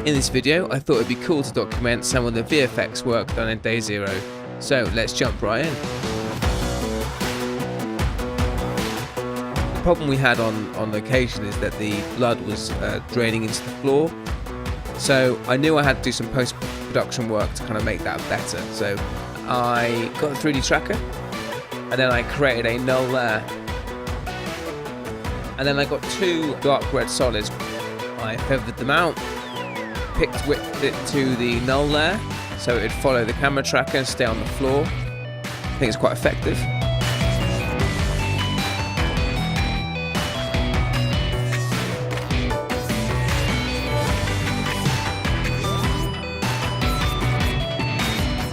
In this video, I thought it'd be cool to document some of the VFX work done in Day Zero. So let's jump right in. The problem we had on location is that the blood was draining into the floor. So I knew I had to do some post-production work to kind of make that better. So I got a 3D tracker, and then I created a null layer. And then I got two dark red solids. I feathered them out, whipped it to the null layer so it would follow the camera tracker and stay on the floor. I think it's quite effective.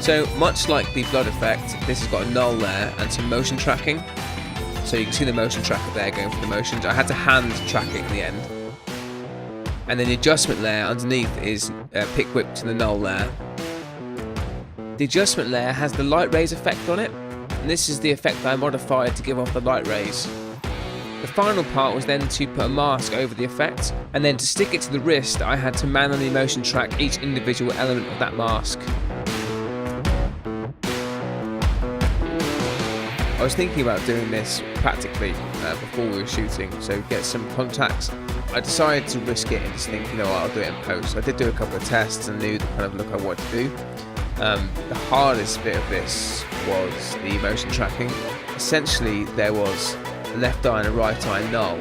So much like the blood effect, this has got a null layer and some motion tracking. So you can see the motion tracker there going for the motions. I had to hand track it in the end. And then the adjustment layer underneath is pick whipped to the null layer. The adjustment layer has the light rays effect on it, and this is the effect that I modified to give off the light rays. The final part was then to put a mask over the effect, and then to stick it to the wrist I had to manually motion track each individual element of that mask. I was thinking about doing this practically before we were shooting, so get some contacts. I decided to risk it and just think, you know what, I'll do it in post. I did do a couple of tests and knew the kind of look I wanted to do. The hardest bit of this was the motion tracking. Essentially, there was a left eye and a right eye null,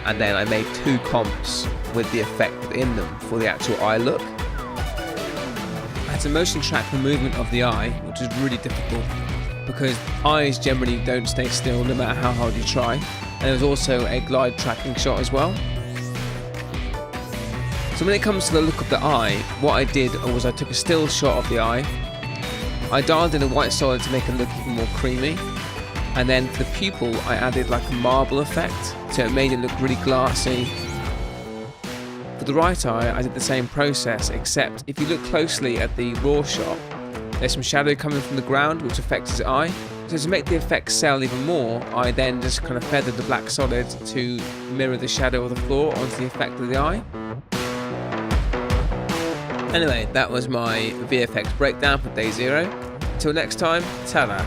and then I made two comps with the effect within them for the actual eye look. I had to motion track the movement of the eye, which was really difficult, because eyes generally don't stay still no matter how hard you try. And there was also a glide tracking shot as well. So when it comes to the look of the eye, what I did was I took a still shot of the eye, I dialed in a white solid to make it look even more creamy, and then for the pupil I added like a marble effect, so it made it look really glassy. For the right eye I did the same process, except if you look closely at the raw shot, there's some shadow coming from the ground which affects his eye. So to make the effect sell even more, I then just kind of feathered the black solid to mirror the shadow of the floor onto the effect of the eye. Anyway, that was my VFX breakdown for Day Zero. Until next time, ta-ra.